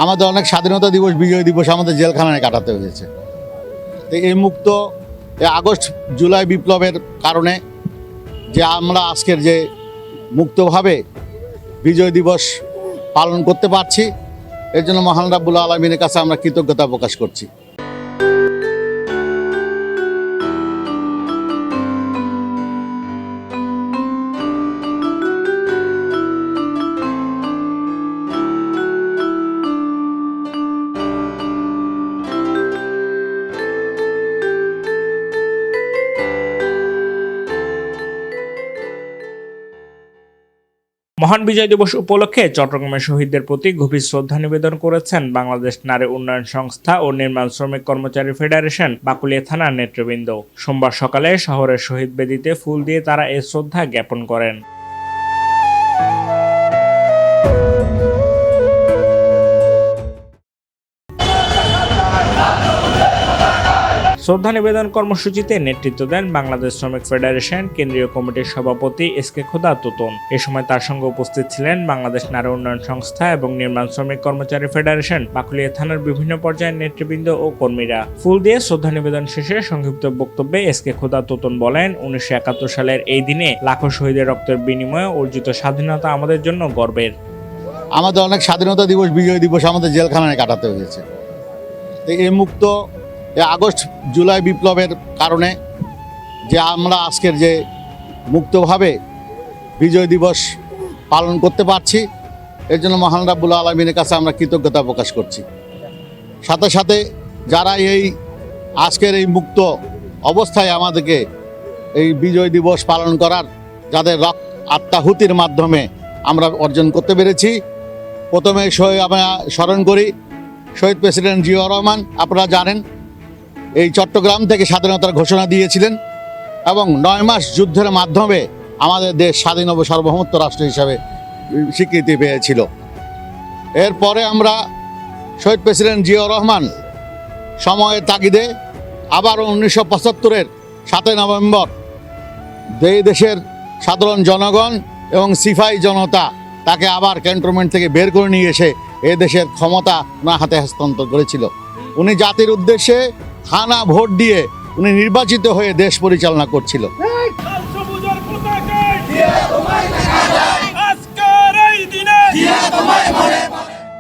আমাদের অনেক স্বাধীনতা দিবস, বিজয় দিবস আমাদের জেলখানায় কাটাতে হয়েছে। তো এই আগস্ট জুলাই বিপ্লবের কারণে যে আমরা আজকের যে মুক্তভাবে বিজয় দিবস পালন করতে পারছি, এর জন্য মহান রাব্বুল আলামিনের কাছে আমরা কৃতজ্ঞতা প্রকাশ করছি। মহান বিজয় দিবস উপলক্ষে চট্টগ্রামের শহীদদের প্রতি গভীর শ্রদ্ধা নিবেদন করেছেন বাংলাদেশ নারী উন্নয়ন সংস্থা ও নির্মাণ শ্রমিক কর্মচারী ফেডারেশন বাকুলিয়া থানার নেতৃবৃন্দ। সোমবার সকালে শহরের শহীদ বেদিতে ফুল দিয়ে তারা এই শ্রদ্ধা জ্ঞাপন করেন। শ্রদ্ধা নিবেদন কর্মসূচিতে নেতৃত্ব দেন বাংলাদেশ শ্রমিক ফেডারেশন কেন্দ্রীয় কমিটির সভাপতি এসকে খোদা তোতন। এ সময় তার সঙ্গে উপস্থিত ছিলেন বাংলাদেশ নারী উন্নয়ন সংস্থা এবং নির্মাণ শ্রমিক কর্মচারী ফেডারেশন বাকুলিয়া থানার বিভিন্ন পর্যায়ের নেতৃবৃন্দ ও কর্মীরা। ফুল দিয়ে শ্রদ্ধা নিবেদন শেষে সংক্ষিপ্ত বক্তব্যে এসকে খোদা তোতন বলেন, 1971 সালের এই দিনে লাখো শহীদের রক্তের বিনিময়ে অর্জিত স্বাধীনতা আমাদের জন্য গর্বের। আমাদের অনেক স্বাধীনতা দিবস, বিজয় দিবস আমাদের জেলখানায় কাটাতে হয়েছে। তো এই আগস্ট জুলাই বিপ্লবের কারণে যে আমরা আজকের যে মুক্তভাবে বিজয় দিবস পালন করতে পারছি, এর জন্য মহান রাব্বুল আলামিনের কাছে আমরা কৃতজ্ঞতা প্রকাশ করছি। সাথে সাথে যারা আজকের এই মুক্ত অবস্থায় আমাদেরকে এই বিজয় দিবস পালন করার যাদের আত্মাহুতির মাধ্যমে আমরা অর্জন করতে পেরেছি, প্রথমে আমরা স্মরণ করি শহীদ প্রেসিডেন্ট জিয়াউর রহমান। আপনারা জানেন এই চট্টগ্রাম থেকে স্বাধীনতার ঘোষণা দিয়েছিলেন এবং 9 মাস যুদ্ধের মাধ্যমে আমাদের দেশ স্বাধীন ও সার্বভৌমত্ব রাষ্ট্র হিসাবে স্বীকৃতি পেয়েছিল। এরপরে আমরা শহীদ প্রেসিডেন্ট জিয়াউর রহমান সময়ের তাগিদে আবার 1975-এর 7 নভেম্বর এই দেশের সাধারণ জনগণ এবং সিপাহী জনতা তাকে আবার ক্যান্টনমেন্ট থেকে বের করে নিয়ে এসে এ দেশের ক্ষমতা ওনার হাতে হস্তান্তর করেছিল। উনি জাতির উদ্দেশ্যে হানা ভোট দিয়ে উনি নির্বাচিত হয়ে দেশ পরিচালনা করছিল।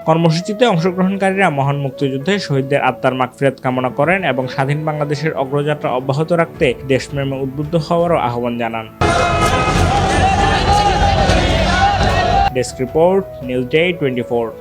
কর্মসূচিতে অংশগ্রহণকারীরা মহান মুক্তিযুদ্ধে শহীদদের আত্মার মাগফিরাত কামনা করেন এবং স্বাধীন বাংলাদেশের অগ্রযাত্রা অব্যাহত রাখতে দেশপ্রেমে উদ্বুদ্ধ হওয়ারও আহ্বান জানান। Desk report, news day 24।